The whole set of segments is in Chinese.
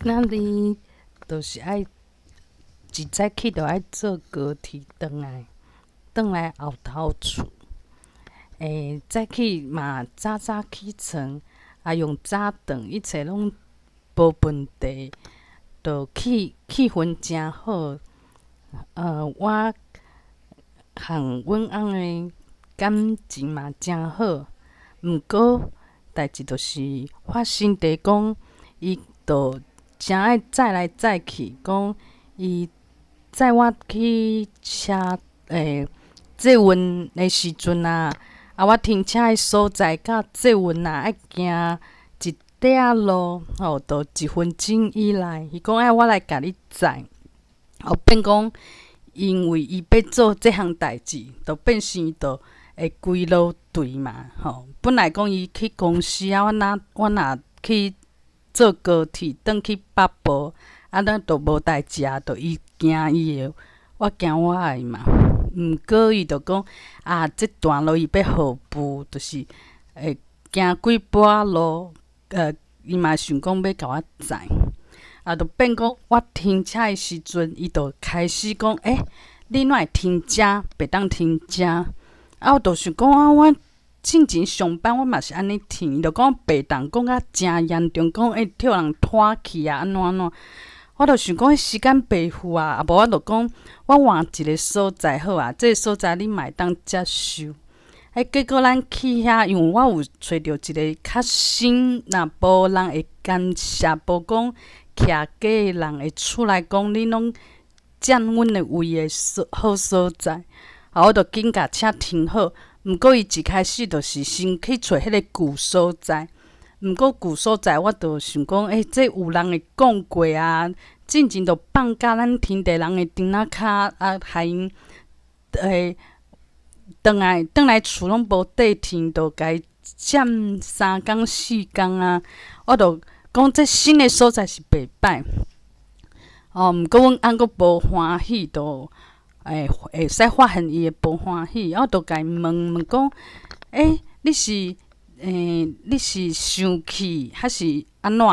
今仔日就是爱一早起就爱做高铁转来后头厝。早起嘛早早起床，用早顿，一切拢无问题，就气氛诚好。我和阮翁的感情嘛诚好，毋过代志就是发生伫讲，伊就诚爱载来载去，讲伊载我去车载运的时阵我停车的所在甲载运爱行一段路，就1分钟以内。伊讲爱我来甲你载，变讲因为伊要做即项代志，就变成伊就会规路对嘛。本来讲伊去公司我若去坐高铁转去北部，咱就无代志就伊行伊的，我行我的嘛。毋过伊就讲即段路伊要号步，就是会行几步路，伊嘛想讲要甲我载，就变讲我停车的时阵，伊就开始讲你哪会停遮，袂当停遮。我就想讲我进前上班我嘛是安尼停，伊就讲袂当讲甲诚严重，讲跳人拖去安怎安怎。我就想讲时间白付无我就讲我换一个所在好这个所在你嘛会当接受。结果咱去遐，因为我有找着一个较新，若无人会干涉，无讲徛假的人会出来讲你拢占阮的位的好所在。我就紧甲车停好。毋过伊一开始就是先去找迄个旧所在。毋过旧所在我就想讲这有人会讲过进前就放假咱停伫人的灯仔骹害因转来厝拢无地停，就甲伊占3工4工我就讲这新的所在是袂歹。毋过阮翁佫无欢喜，就会使发现伊的无欢喜。我就甲伊问讲你是生气还是安怎？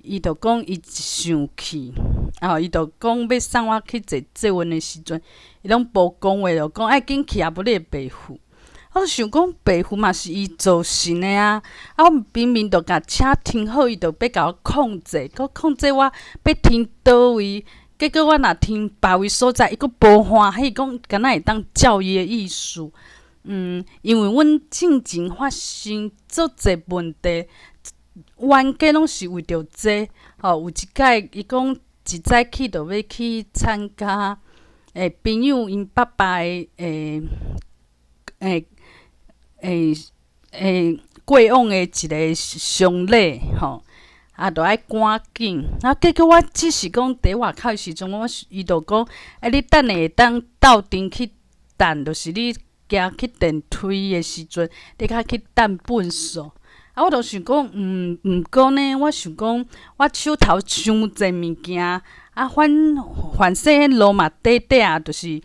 伊就讲伊生气，伊就讲要送我去坐载运的时阵，伊拢无讲话，就讲爱紧去无你会白付。我就想讲白付嘛是伊造成的我明明就甲车停好，伊就要甲我控制，佮控制我要停倒位。结果我若停别位所在，伊佫无欢喜，讲敢若会当照伊的意思。因为阮进前发生足侪问题，冤家拢是为着这。有一摆伊讲一早起就要去参加朋友因爸爸的过往的一个丧礼就爱赶紧。结果我只是讲伫外口的时阵，伊就讲你等下会当斗阵去等，就是你行去电梯的时阵，你较去等粪扫。我就想讲毋过呢，我想讲我手头伤侪物件反正迄路嘛短就是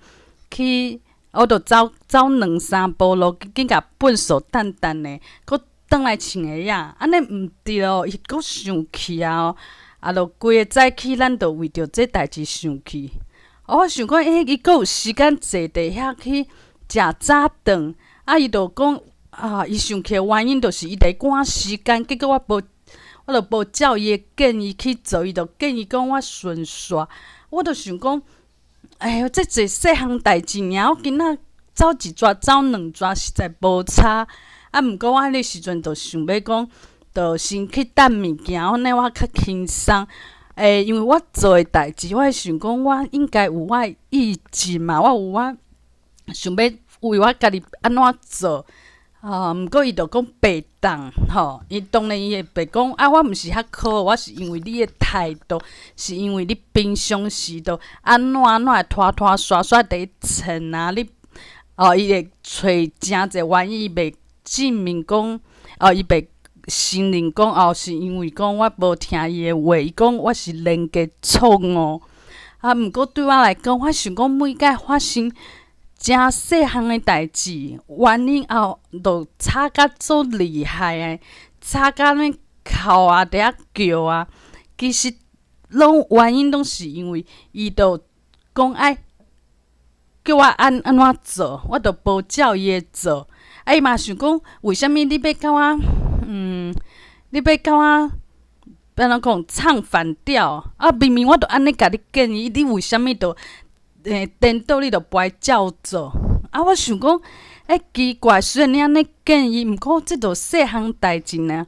去，我就走2-3步路，紧甲粪扫等的，佫转来穿鞋仔，安尼毋对伊佫生气就规个早起，咱就为着这代志生气。我想讲伊佫有时间坐伫遐去食早顿，伊就讲伊生气的原因就是伊在赶时间，结果我就无照伊的建议去做，伊就建议讲我顺煞。我就想讲这一细项代志尔，我今仔走一逝走2逝，实在无差。毋过我迄个时阵就想要讲，就先去等物件，安尼我较轻松。因为我做的代志，我会想讲我应该有我的意志嘛，我有我想要为我家己安怎做。毋过伊就讲袂当伊当然伊会白讲我毋是遐可，我是因为你的态度，是因为你平常时就安怎会拖刷伫咧蹭你伊会找诚侪原因，伊袂证明讲伊袂承认讲是因为讲我无听伊的话，伊讲我是人格错误。毋过对我来讲，我想讲每摆发生诚细项的代志，原因就吵甲足厉害吵甲咧哭伫遐叫其实拢原因拢是因为伊就讲爱叫我安怎做，我就无照伊诶做。伊嘛想讲，为虾米你要甲我，你要甲我安怎讲唱反调？啊，明明我都安尼甲你建议，你为虾米就颠倒你就不爱照做？啊，我想讲，奇怪，虽然你安尼建议，毋过即著细项代志呢。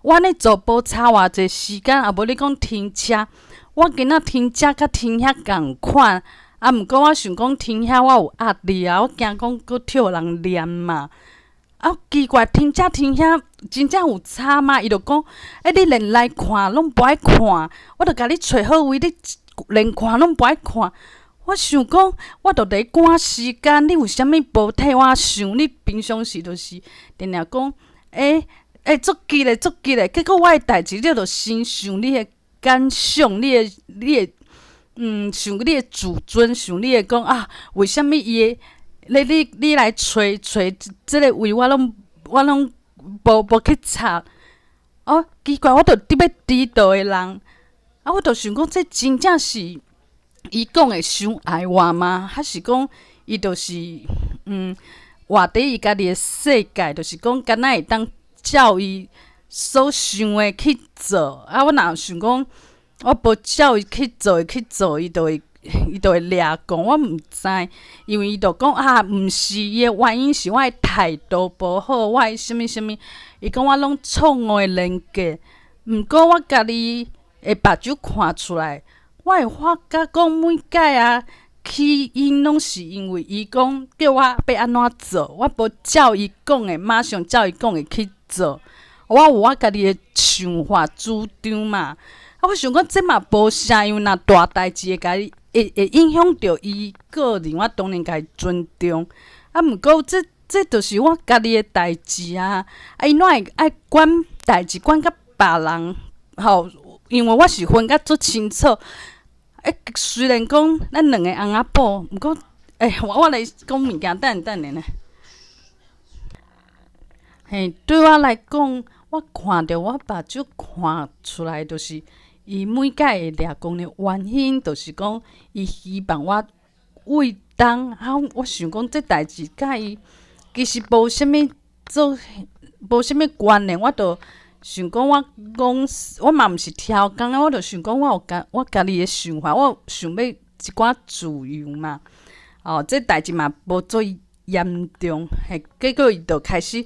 我安尼做无差偌济时间，啊无你讲停车，我今仔停车甲停遐共款。啊，毋过我想讲停遐我有压力啊，我惊讲佫替人念嘛。啊，奇怪，停车停遐真正有差吗？伊就讲，你连来看拢不爱看，我著甲你找好位，你连看拢不爱看。我想讲，我著咧赶时间，你为虾米无替我想？你平常时就是定定讲，足急咧，足急咧。结果我诶代志，你著先想你诶感想，你诶，想你诶自尊，想你诶讲啊，为虾米伊会你来找即个位，我拢无去插。哦，奇怪，我著伫要迟到诶人，啊，我著想讲，这真正是伊讲诶伤爱我吗？还是讲伊就是活伫伊家己诶世界，就是讲敢若会当照伊所想诶去做。啊，我若想讲，我无照伊去做，伊就会掠讲。我毋知，因为伊就讲啊，毋是伊诶原因是我诶态度无好，我诶啥物啥物。伊讲我拢错误诶连结，毋过我家己会目睭看出来，我会发觉讲每摆啊。起因拢是因为伊讲叫我要安怎做，我无照伊讲诶，马上照伊讲诶去做。我有我家己诶想法主张嘛。啊，我想讲这嘛无啥，因为若大代志会影响着伊个人，我当然该尊重。啊，毋过这就是我家己诶代志啊。啊，伊哪会爱管代志管甲别人？吼，因为我是分甲足清楚。虽然讲咱两个翁仔某，毋过我来讲物件，等下呢。对我来讲，我看着我目睭看出来，就是伊每摆会掠讲的原因，就是讲伊希望我为当啊。我想讲这代志甲伊其实无啥物无啥物关联，我著。想讲我嘛毋是挑工啊，我著想讲我家己诶想法，我想要一寡自由嘛。哦，这代志嘛无做严重，结果伊就开始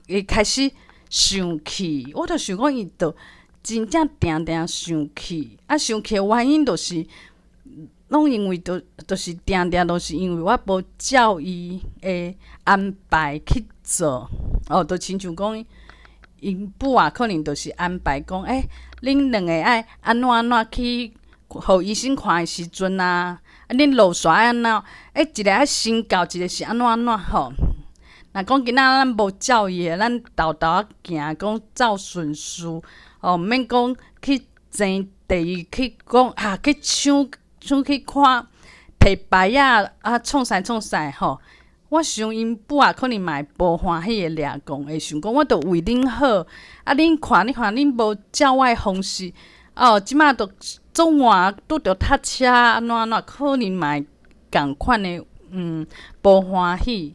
会开始生气。我著想讲伊著真正定定生气，啊，生气诶原因就是拢因为就是定定都是因为我无照伊诶安排去做。哦，就亲像讲，因母啊，可能就是安排讲，恁两个爱安怎去，互医生看诶时阵啊，恁落线爱安怎？一个爱先教，一个是安怎吼？若讲今仔咱无照伊诶，咱豆豆仔行，讲照顺序，毋免讲去争第二去讲啊，去抢去看摕牌啊，创啥吼。我想因母啊，可能嘛会无欢喜的掠讲，会想讲我著为恁好，啊，恁看恁无照我的方式，即马著总换拄着塞车安怎，可能嘛会共款的无欢喜。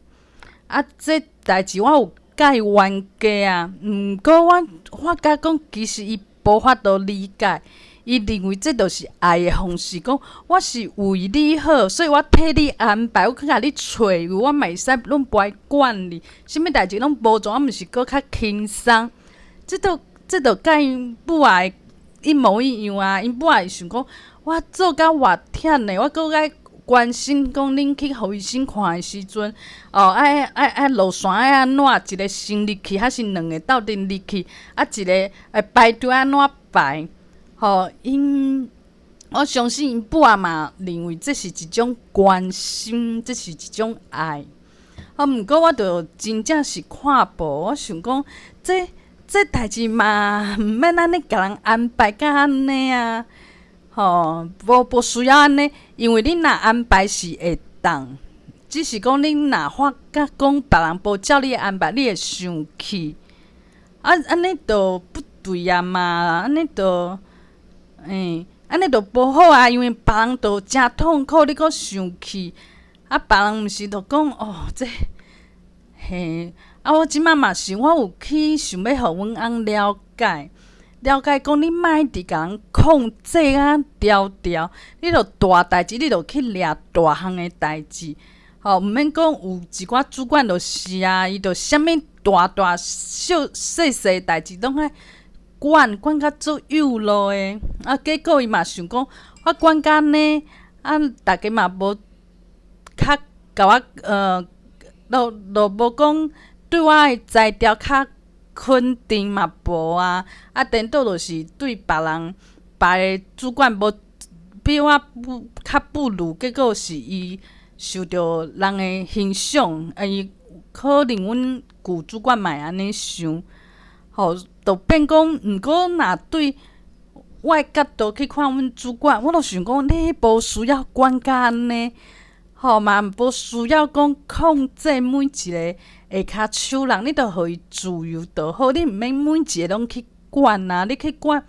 啊，这代志我有甲伊冤家啊，毋过我发觉讲，其实伊无法度理解。伊认为这就是爱的方式，讲我是为你好，所以我替你安排，我去甲你找，我嘛会使拢不爱管你，啥物代志拢无做，我毋是搁较轻松。这都甲因母爱一模一样啊！因母爱想讲，我做甲偌忝的，我搁爱关心讲恁去互医生看的时阵，爱落线爱安怎？一个先入去，还是两个斗阵入去？啊，一个排队安怎排？我相信因母嘛认为这是一种关心，这是一种爱。毋过我著真正是看无，我想讲这代志嘛，毋免安尼甲人安排甲安尼啊。无需要安尼，因为恁若安排是会当，只是讲恁若发觉讲别人无照你安排，你会生气。安尼就对啊嘛，安尼就安尼就无好啊，因为别人就诚痛苦，你阁生气，啊，别人毋是就讲哦，嘿，啊，我即摆嘛是，我有去想要互阮翁了解，讲你莫伫甲人控制啊条条，你著大代志，你著去掠大项的代志，毋免讲有一寡主管就是啊，伊著啥物大细细代志拢爱管甲足幼咯诶，啊，结果伊嘛想讲，我管甲安尼，啊，逐个嘛无较甲我都无讲对我诶才调较肯定嘛无啊，啊，颠倒就是对别的主管无比我较不如，结果是伊受到人诶欣赏，伊可能阮旧主管嘛会安尼想。就变讲，毋过若对我诶角度去看阮主管，我就想讲，你无需要管甲安尼，嘛无需要讲控制每一个下骹手人，你著互伊自由就好，你毋免每一个拢去管啊，你去管，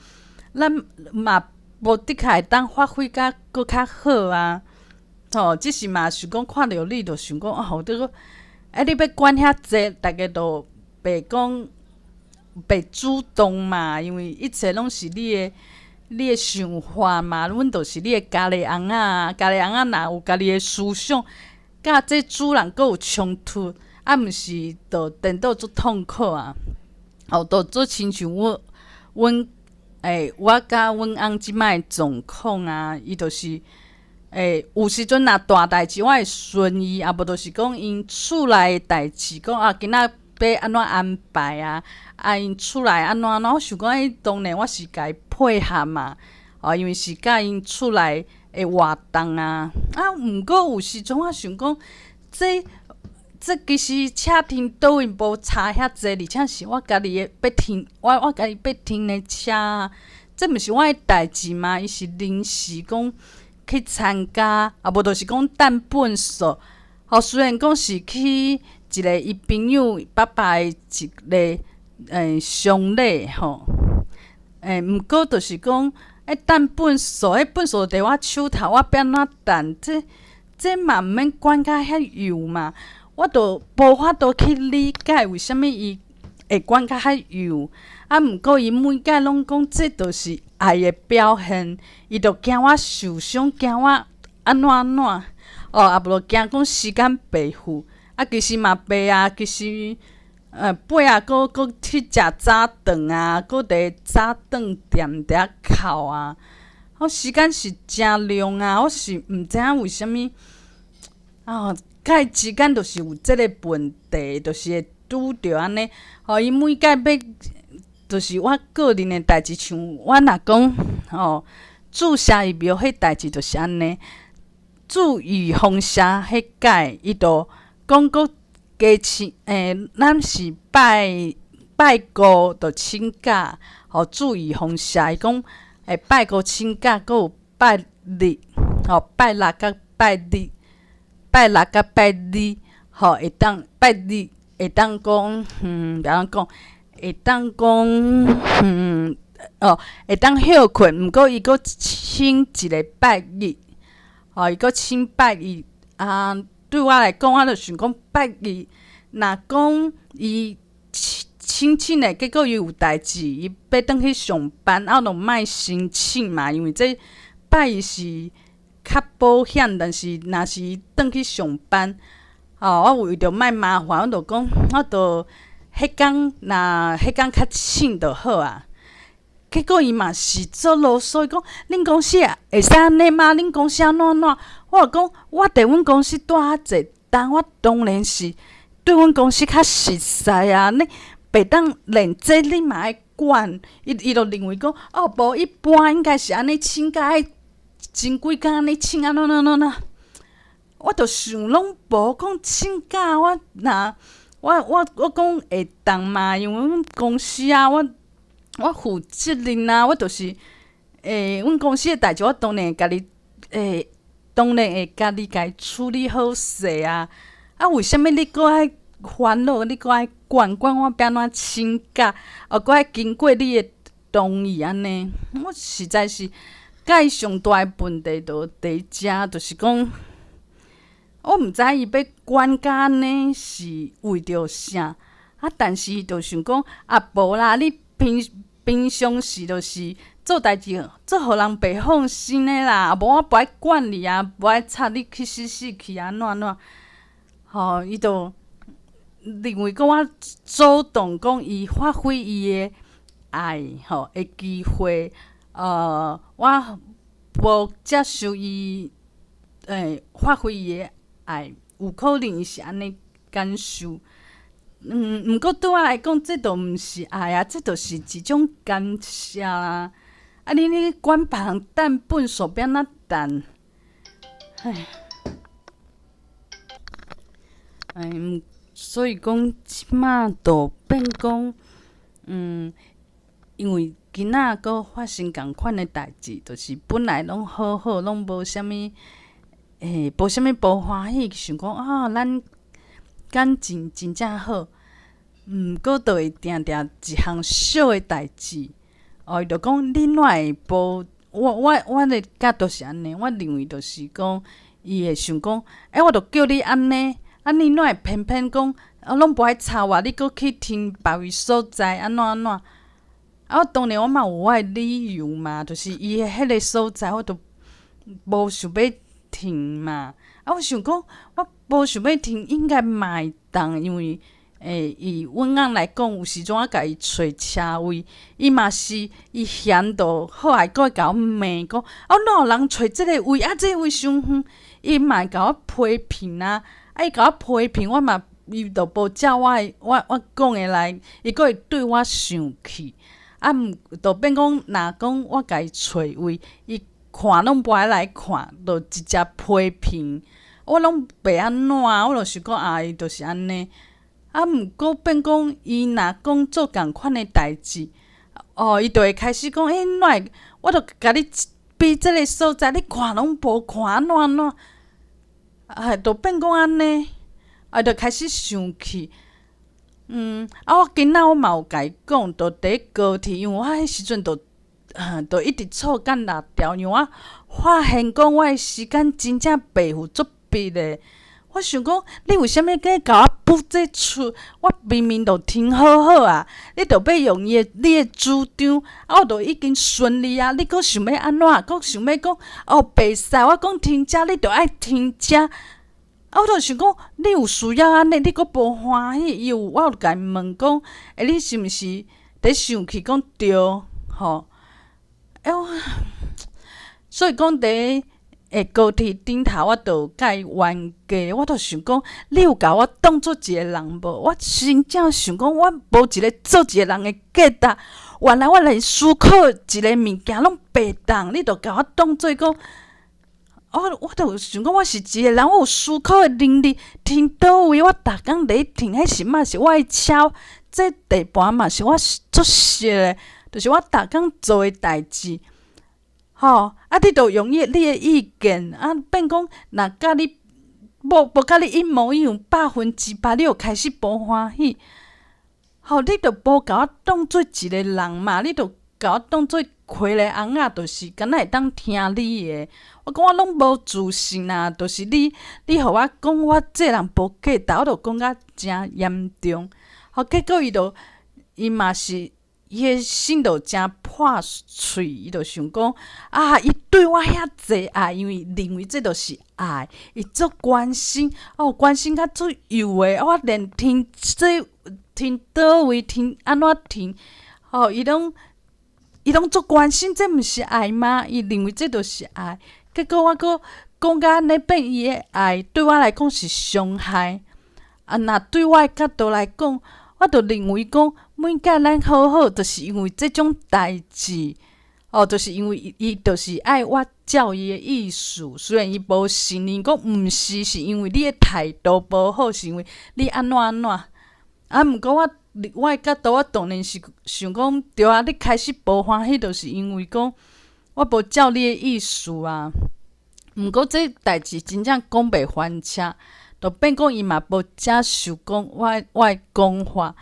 咱嘛无的确会当发挥甲搁较好啊。只是嘛想讲看着你，就想讲你个，你要管遐济，逐个都袂讲。袂主动嘛，因为一切拢是你的想法嘛，阮就是你的家己翁仔，家己翁仔若有家己的思想，甲这主人阁有冲突，啊，毋是就颠倒足痛苦啊。就做亲像我甲阮翁即摆的状况啊，伊就是有时阵若大代志我会顺伊，啊无就是讲因厝内的代志，讲今仔要安怎安排啊？因厝内安怎？我想讲，当然我是甲伊配合嘛，因为是甲因厝内的活动啊。毋过有时阵我想讲，这其实车停倒位无差遐济，而且是我家己的要停，我家己要停的车啊，这毋是我的代志嘛？伊是临时讲去参加，无就是讲等本数。虽然讲是去。一个伊朋友爸爸的一个丧礼毋过就是讲等本数，本数伫我手头，我要安怎等？这嘛毋免管甲遐幼嘛，我都无法度去理解为虾物伊会管甲遐幼。毋过伊每摆拢讲，这就是爱的表现，伊就惊我受伤，惊我安怎，无就惊讲时间白付。其实嘛白啊，其实尾啊，搁去食早顿啊，搁伫早顿店伫遐哭啊。时间是真long啊，我是毋知影为虾米甲伊之间就是有即个问题，就是会拄着安尼。伊每摆要，就是我个人的代志，像我若讲注射疫苗迄代志就是安尼，注预防射迄届伊就。讲搁加请咱是拜五就请假，注意防射。伊讲拜五请假，搁有拜日，拜六甲拜日，会当拜日会当讲怎样讲？会当讲会当休困，毋过伊搁请一个拜日，伊搁请拜日啊。对我来讲，我就想讲拜日，若讲伊请的，结果伊有代志，伊要转去上班，我就莫申请嘛，因为这拜日是较保险，但是若是伊转去上班，我为着莫麻烦，我就讲，我就迄天较请就好啊。结果伊嘛是做啰嗦，伊讲恁公司会使安尼吗？恁公司安怎？我就讲，我伫阮公司住遐济，但我当然是对阮公司较熟悉啊。你袂当连这你嘛爱管，伊就认为讲，无一般应该是安尼请假爱真几工安尼请啊，喏。我就想拢无讲请假，我讲会当嘛，因为阮公司啊，我负责任啊，我就是阮公司的代志，我当然会家己家己处理好势啊。为什物你搁爱烦恼？你搁爱管我要安怎请假？搁爱经过你的同意安尼。我实在是甲伊上大诶问题就第一只，就是讲，我毋知伊要管甲安尼是为着啥。但是伊就想讲，无啦，你平常时就是做代志，做互人白放心诶啦，无我不爱管你啊，不爱插你去死去安怎。伊就认为讲我主动讲伊发挥伊诶爱诶机会，我无接受伊发挥伊诶爱，有可能伊是安尼感受。毋过对我来讲，这都毋是爱啊，这就是一种干涉啦。你管别人等本手边仔等，所以讲即马就变讲，因为今仔佫发生共款诶代志，就是本来拢好好，拢无啥物，无啥物无欢喜，想讲咱感情真正好，过就会定定一项小诶代志，伊就讲你哪会无？我的角度是安尼，我认为就是讲，伊会想讲，我著叫你安尼，你哪会偏偏讲，拢无爱吵我，你佫去听别位所在，安怎？当然我嘛有我诶理由嘛，就是伊诶迄个所在，我著无想要听嘛。我想讲，我无想要听，应该嘛会当，因为以阮翁来讲，有时阵我甲伊找车位，伊嘛是伊嫌到好，还佫会甲我骂讲，哪有人找即个位即个位伤远，伊嘛会甲我批评啊，伊甲我批评，我嘛伊著无照我讲诶来，伊佫会对我生气，著变讲，若讲我甲伊找位，伊看拢无爱来看，著直接批评。我拢袂安怎，我著想讲伊就是安尼。毋过变讲，伊若讲做共款诶代志，伊就会开始讲，哪会？我著甲你比即个所在，你看拢无看安怎？就变讲安尼，就开始生气。我今仔我嘛有甲伊讲，就伫高铁，因为我迄时阵就一直错干6条，因为我发现讲我诶时间真正背负足笔诶。我想讲，你为虾米甲我补这出？我明明就听好好啊，你著要用你诶主张，我著已经顺利啊，你佫想要安怎？佫想要讲袂使，我讲听遮，你著爱听遮。我著想讲，你有需要安尼，你佫无欢喜，我有甲伊问讲，你是毋是伫生气？讲对，所以讲伫高铁顶头，我著甲伊冤家，我著想讲，你有甲我当做一个人无？我真正想讲，我无一个做一个人诶价值。原来我连思考一个物件拢白当，你著甲我当做讲，我著想讲，我是一个人，我有思考诶能力，停倒位，我逐工伫停，迄时嘛是我诶车，这地盘嘛是我做熟诶，就是我逐工做诶代志。你著用你诶意见，变讲若甲你无甲你一模一样100%，你就开始无欢喜。你著无甲我当做一个人嘛，你著甲我当做傀儡翁仔，就是敢若会当听你诶。我讲我拢无自信啊，就是你互我讲我这人无价值，我著讲甲诚严重。结果伊嘛是。伊诶心就诚破碎，伊就想讲伊对我遐济爱，因为认为这就是爱，伊足关心，关心甲足幼诶，我连听倒位，听安怎听，伊拢足关心，这毋是爱吗？伊认为这就是爱，结果我佫讲甲安尼变伊诶爱，对我来讲是伤害。若对我诶角度来讲，我著认为讲。每甲咱好好，就是因为即种代志，就是因为伊就是爱我照伊诶意思。虽然伊无承认讲毋是，是因为你诶态度无好，是因为你安怎。毋过我诶角度，我当然是想讲，对啊，你开始无欢喜，就是因为讲我无照你诶意思啊。毋过这代志真正讲袂翻车，就变讲伊嘛无接受讲我诶讲法。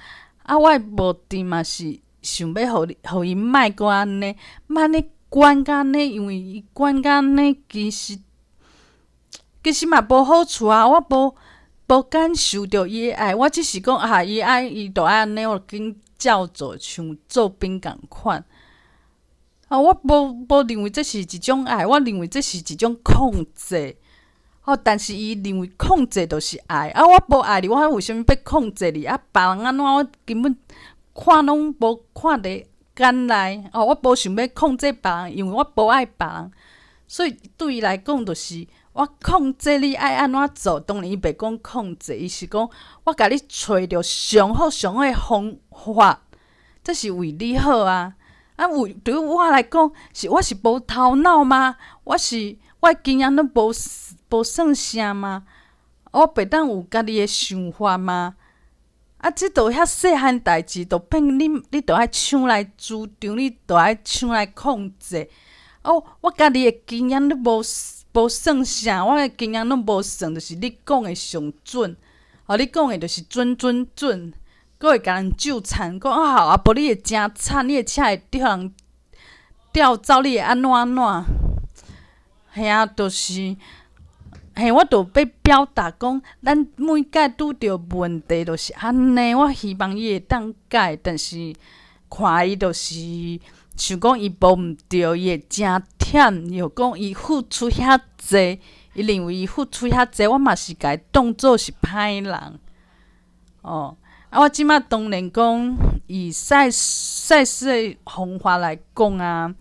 我诶目的嘛是想要互伊莫阁安尼，莫安尼管甲安尼，因为伊管甲安尼，其实嘛无好处啊，我无感受着伊的爱，我只是讲伊爱伊就爱安尼，我紧照做，像做兵共款。我无认为这是一种爱，我认为这是一种控制。但是伊认为控制就是爱，我无爱你，我为什物要控制你？别人安怎我根本看拢无看伫眼内。我无想要控制别人，因为我无爱别人，所以对伊来讲，就是我控制你爱安怎做。当然，伊袂讲控制，伊是讲我甲你找着上好上好的方法，这是为你好啊。对于我来讲，我是无头脑吗？我的经验都无算啥吗？我袂当有家己的想法吗？这都遐细汉代志，都变你都爱抢来主张，你都爱抢来控制。我家己的经验都无算啥，我的经验拢无算，就是你讲的上准。你讲的就是准。佫会甲人纠缠，讲无你会真惨，你的车会吊走，你会安怎？就是我就要表达讲，咱每届拄着问题就是安尼。我希望伊会当改，但是看伊就是想讲伊无毋对，伊会真忝，又讲伊付出遐济，伊认为伊付出遐济，我嘛是甲伊当做是歹人。我即马当然讲，以赛事的方法来讲啊，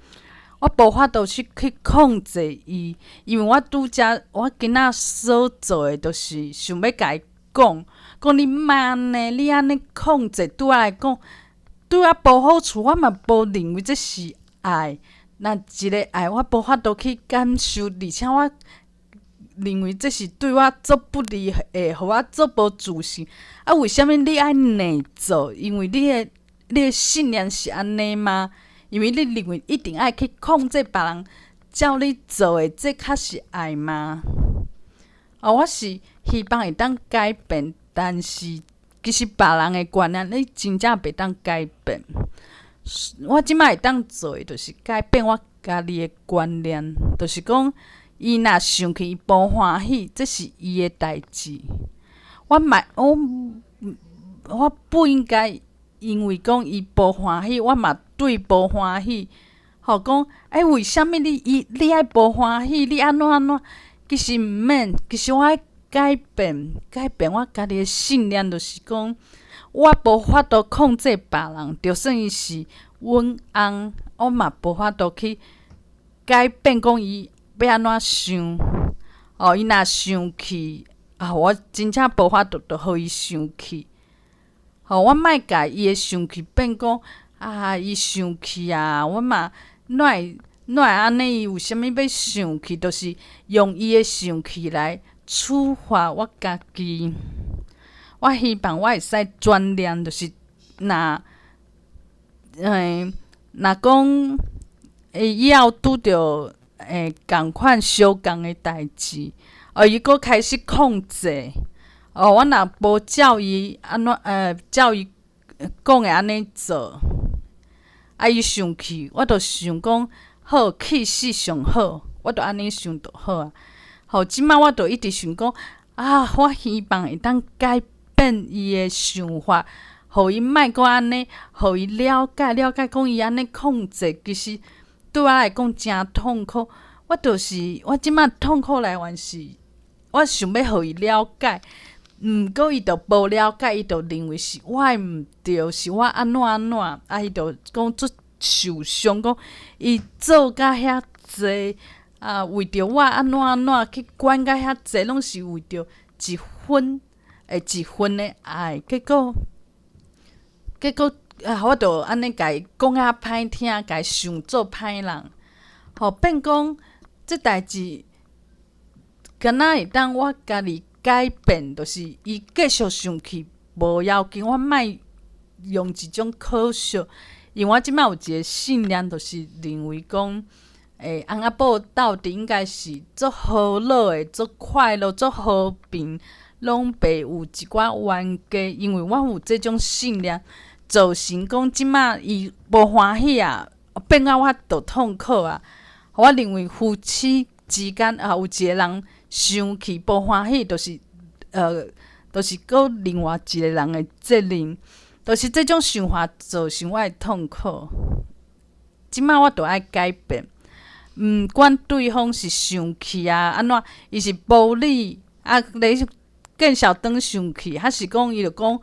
我无法度去控制伊，因为我我今仔所做的，就是想要甲伊讲你莫安尼，你安尼控制对我来讲，对我无好处，我嘛无认为这是爱。那一个爱，我无法度去感受，而且我认为这是对我做不利的，互我做无自信。为什么你爱内做？因为你的信念是安尼吗？因为你认为一定爱去控制别人，照你做的，这较是爱吗？我是希望会当改变，但是其实别人的观念，你真正袂当改变。我即摆会当做的，就是改变我家己的观念，就是讲。伊若生气，伊无欢喜，这是伊的代志。我不应该因为讲伊无欢喜，我嘛对无欢喜。讲为什物你爱无欢喜？你安怎？其实毋免，其实我爱改变我家己的信念，就是讲我无法度控制别人，就算伊是阮翁，我嘛无法度去改变讲伊。要安怎想？伊若生气，我真正无法度，就互伊生气。我莫甲伊的生气变讲伊生气啊，我嘛哪会安尼？伊为虾物要生气？就是用伊的生气来处罚我家己。我希望我会使转念，就是若讲以后拄着。共款相共的代志，伊佫开始控制。我若无照伊照伊讲的安尼做，伊生气，我著想讲好，气死上好，我著安尼想就好啊。即摆我著一直想讲我希望会当改变伊的想法，互伊莫阁安尼，互伊了解讲伊安尼控制，其实。对我来讲真痛苦，我即摆痛苦来源是，我想要互伊了解，毋过伊就无了解，伊就认为是我的毋对，是我安怎，伊就讲足受伤，讲伊做甲遐济，为着我安怎去管甲遐济，拢是为着一分的爱，结果。我著安尼甲伊讲歹听，甲伊想做歹人，变讲即代志，敢若会当我家己改变，就是伊继续生气无要紧，我莫用一种可惜，因为我即摆有一个信念，就是认为讲，翁仔某斗阵应该是足和乐的，足快乐，足和平，拢袂有一寡冤家，因为我有即种信念。造成讲即马伊无欢喜啊，变啊我着痛苦啊。我认为夫妻之间有一个人生气无欢喜，就是搁另外一个人的责任，就是这种想法造成我的痛苦。即马我着爱改变，毋管对方是生气啊，安怎，伊是无理啊，咧见小灯生气，还是讲伊着讲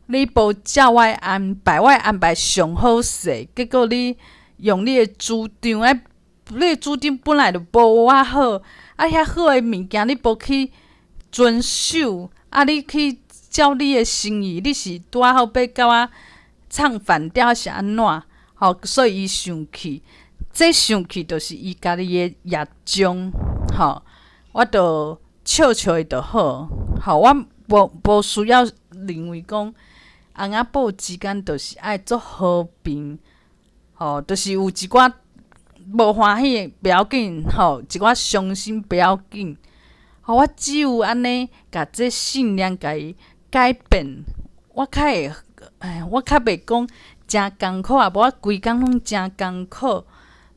你无照我的安排，我的安排上好势，结果你用你的主张，你的主张本来就无我好，遐好的物件你无去遵守，你去照你的心意，你是拄好要甲我唱反调是安怎？所以伊生气，这生气就是伊家己的业障，我着笑笑伊就好，我无需要认为讲翁仔某之间就是爱做和平，就是有一寡无欢喜不要紧，一寡伤心不要紧，我只有安尼，甲这信念甲伊改变，我较袂讲真艰苦啊，无我规工拢真艰苦，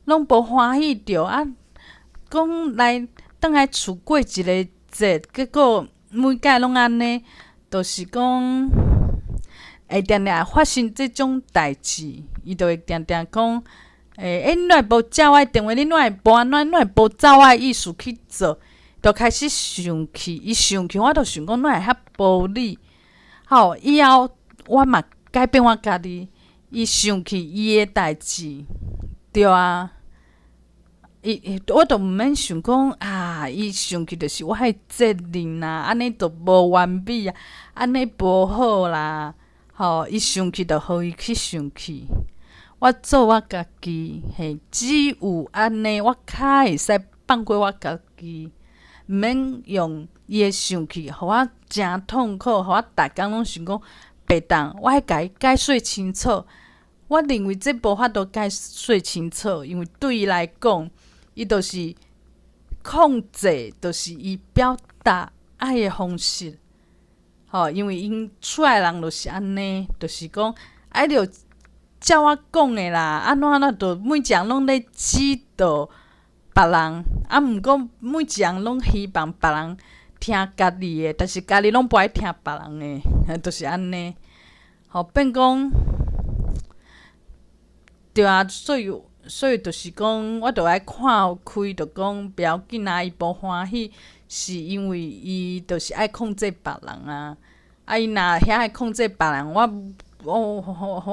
拢无欢喜着啊。讲来倒来厝过一个节，结果每摆拢安尼，就是讲会定定发生即种代志，伊就会定定讲。你怎会无照我的电话？你怎会无安怎？你怎会无照我的意思去做？就开始生气，伊生气，我就想讲，怎会遐无理？以后我嘛改变我家己，伊生气伊的代志，对啊。我就毋免想讲伊生气就是我的责任啦，安尼就无完美啊，安尼无好啦。伊生气就互伊去生气。我做我家己，只有安尼，我较会使放过我家己，毋免用伊的生气，互我真痛苦，互我逐工拢想讲白当，我爱甲伊解说清楚。我认为这无法度解说清楚，因为对伊来讲，伊就是控制，就是伊表达爱的方式。因为因厝内人就是安尼，就是讲爱着。照我讲的啦，安怎就每一项拢咧指导别人，毋过每一项拢希望别人听家己的，但是家己拢不爱听别人的，就是安尼。变讲，对啊，所以就是讲，我着爱看开，着讲不要紧啊，伊无欢喜，是因为伊就是爱控制别人啊。伊若遐爱控制别人，我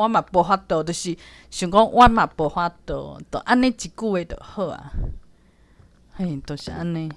嘛无法度，就是想讲我嘛无法度，就安尼一句话就好啊。就是安尼。